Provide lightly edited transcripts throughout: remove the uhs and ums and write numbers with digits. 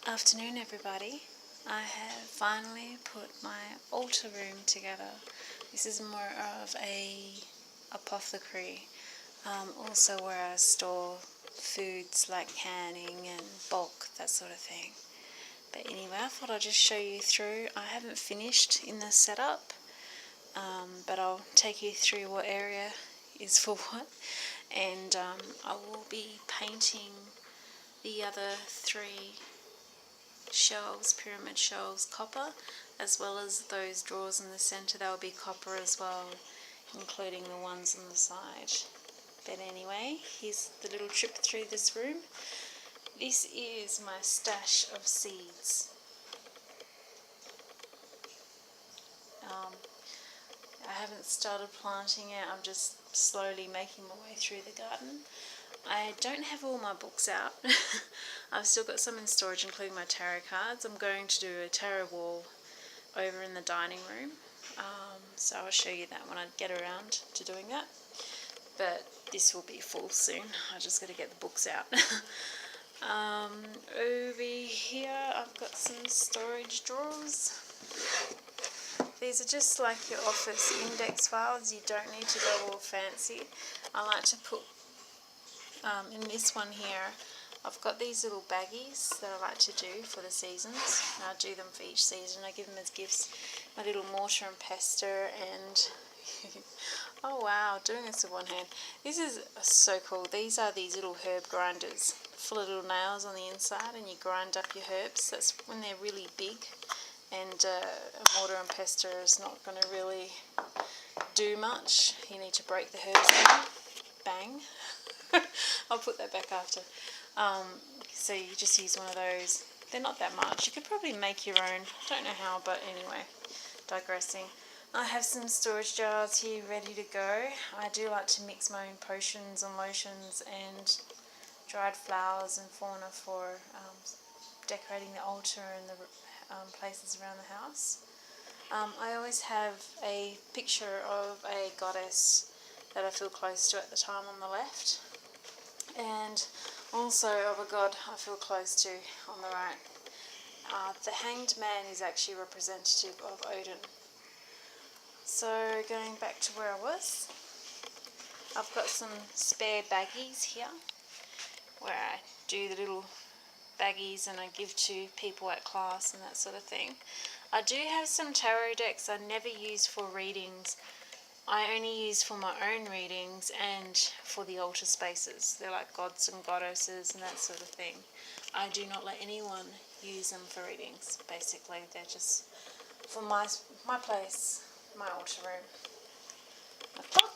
Afternoon everybody. I have finally put my altar room together. This is more of a apothecary, also where I store foods like canning and bulk, that sort of thing. But anyway, I thought I'd just show you through. I haven't finished in the setup, but I'll take you through what area is for what, and I will be painting the other three shelves, pyramid shelves, copper, as well as those drawers in the centre. They'll be copper as well, including the ones on the side. But anyway, here's the little trip through this room. This is my stash of seeds. I haven't started planting it, I'm just slowly making my way through the garden. I don't have all my books out. I've still got some in storage, including my tarot cards. I'm going to do a tarot wall over in the dining room, so I'll show you that when I get around to doing that. But this will be full soon. I just got to get the books out. Over here I've got some storage drawers. These are just like your office index files. You don't need to go all fancy. I like to put in this one here, I've got these little baggies that I like to do for the seasons. And I do them for each season. I give them as gifts. My little mortar and pestle and oh wow, doing this with one hand. This is so cool. These are these little herb grinders, full of little nails on the inside, and you grind up your herbs. That's when they're really big, and a mortar and pestle is not going to really do much. You need to break the herbs down. Bang. I'll put that back after. So you just use one of those. They're not that much. You could probably make your own. Don't know how, but anyway, digressing. I have some storage jars here ready to go. I do like to mix my own potions and lotions and dried flowers and fauna for decorating the altar and the places around the house. I always have a picture of a goddess that I feel close to at the time on the left, and also of a god I feel close to on the right. The hanged man is actually representative of Odin. So going back to where I was, I've got some spare baggies here where I do the little baggies and I give to people at class and that sort of thing. I do have some tarot decks I never use for readings. I only use for my own readings and for the altar spaces. They're like gods and goddesses and that sort of thing. I do not let anyone use them for readings. Basically, they're just for my place, my altar room. My clock.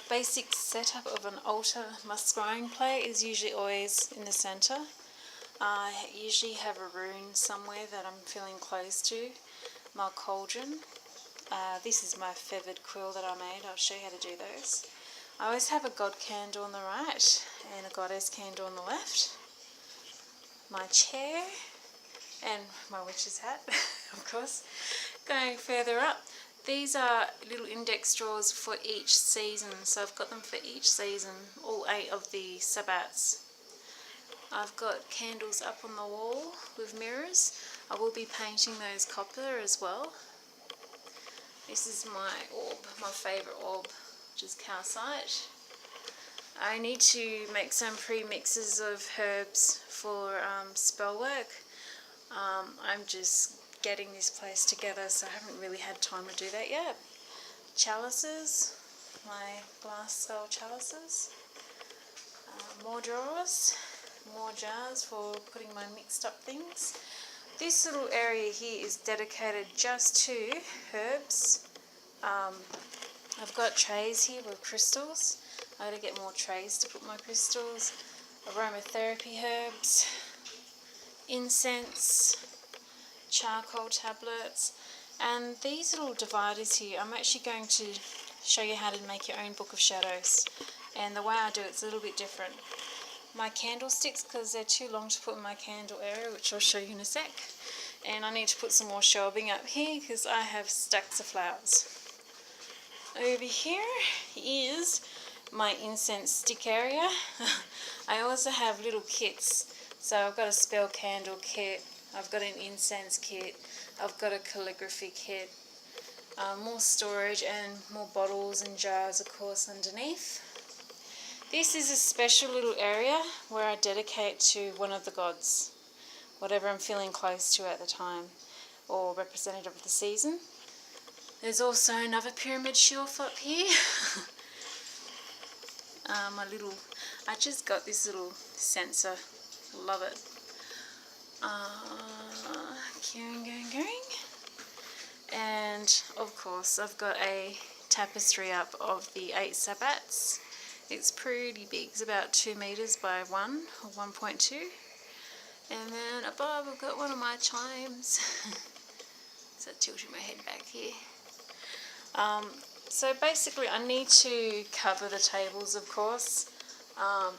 Basic setup of an altar. My scrying plate is usually always in the centre. I usually have a rune somewhere that I'm feeling close to. My cauldron. This is my feathered quill that I made. I'll show you how to do those. I always have a god candle on the right and a goddess candle on the left. My chair and my witch's hat, of course. Going further up, these are little index drawers for each season. So I've got them for each season, all 8 of the sabbats. I've got candles up on the wall with mirrors. I will be painting those copper as well. This is my orb, my favourite orb, which is calcite. I need to make some pre-mixes of herbs for spell work. I'm just getting this place together, so I haven't really had time to do that yet. Chalices, my glass skull chalices. More drawers, more jars for putting my mixed up things. This little area here is dedicated just to herbs. I've got trays here with crystals. I gotta get more trays to put my crystals. Aromatherapy herbs, incense, charcoal tablets, and these little dividers here. I'm actually going to show you how to make your own book of shadows, and the way I do it's a little bit different. My candlesticks, because they're too long to put in my candle area, which I'll show you in a sec, and I need to put some more shelving up here because I have stacks of flowers. Over here is my incense stick area. I also have little kits. So I've got a spell candle kit, I've got an incense kit, I've got a calligraphy kit, more storage and more bottles and jars, of course, underneath. This is a special little area where I dedicate to one of the gods, whatever I'm feeling close to at the time, or representative of the season. There's also another pyramid shelf up here. I just got this little sensor, love it. Going. And of course I've got a tapestry up of the 8 sabbats. It's pretty big, it's about 2 meters by 1 or 1.2. And then above I've got one of my chimes. So tilting my head back here. So basically I need to cover the tables, of course,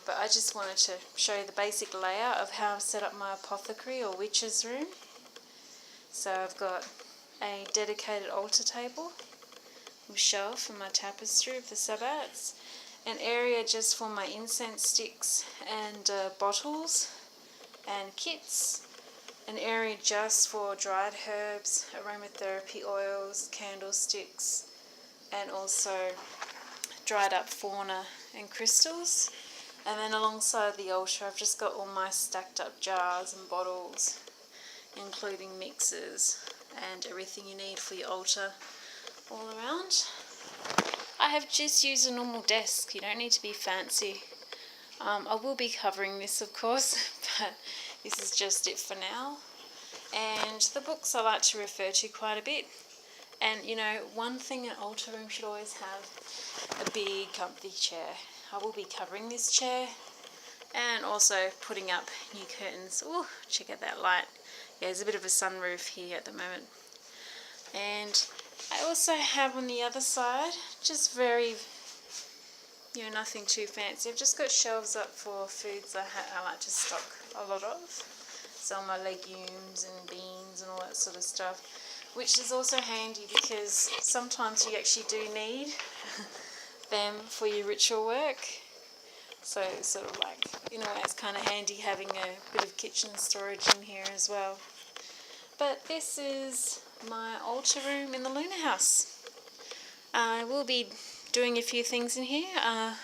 but I just wanted to show you the basic layout of how I've set up my apothecary or witch's room. So I've got a dedicated altar table with shelf for my tapestry of the sabbats, an area just for my incense sticks and bottles and kits, an area just for dried herbs, aromatherapy oils, candlesticks, and also dried up fauna and crystals. And then alongside the altar I've just got all my stacked up jars and bottles, including mixers and everything you need for your altar all around. I have just used a normal desk, you don't need to be fancy. I will be covering this, of course, but this is just it for now. And the books I like to refer to quite a bit. And you know, one thing an altar room should always have, a big comfy chair. I will be covering this chair and also putting up new curtains. Oh, check out that light. Yeah, there's a bit of a sunroof here at the moment. And I also have on the other side, just very, you know, nothing too fancy. I've just got shelves up for foods I like to stock a lot of. So my legumes and beans and all that sort of stuff, which is also handy because sometimes you actually do need them for your ritual work. So sort of like, in a way, it's kind of handy having a bit of kitchen storage in here as well. But this is my altar room in the Lunar House. I will be doing a few things in here. I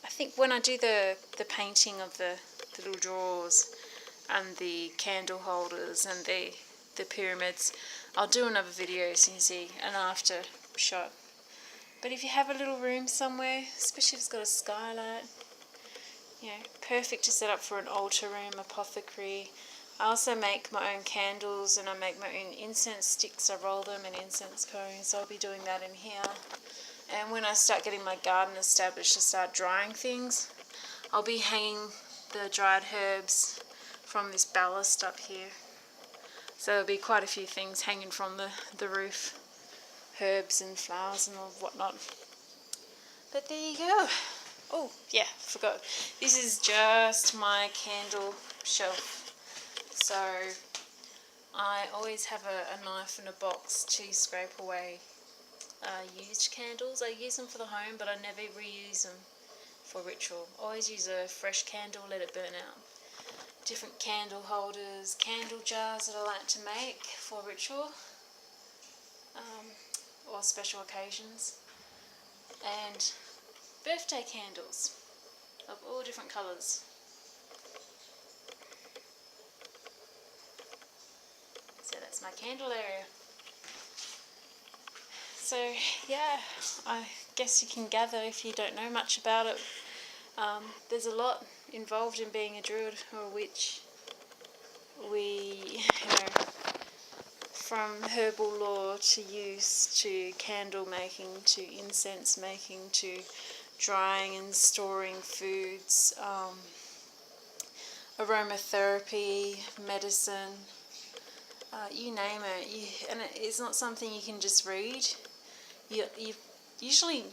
think when I do the painting of the little drawers and the candle holders and the pyramids, I'll do another video so you can see an after shot. But if you have a little room somewhere, especially if it's got a skylight, you know, perfect to set up for an altar room, apothecary. I also make my own candles and I make my own incense sticks. I roll them in incense cones, so I'll be doing that in here. And when I start getting my garden established to start drying things, I'll be hanging the dried herbs from this ballast up here. So there'll be quite a few things hanging from the roof, herbs and flowers and all whatnot. But there you go. Oh yeah, forgot. This is just my candle shelf. So I always have a knife and a box to scrape away used candles. I use them for the home, but I never reuse them for ritual. Always use a fresh candle, let it burn out. Different candle holders, candle jars that I like to make for ritual or special occasions, and birthday candles of all different colours. So that's my candle area. So yeah, I guess you can gather if you don't know much about it. There's a lot involved in being a druid or a witch. We, from herbal lore to use to candle making to incense making to drying and storing foods, aromatherapy, medicine, you name it. And it's not something you can just read. You usually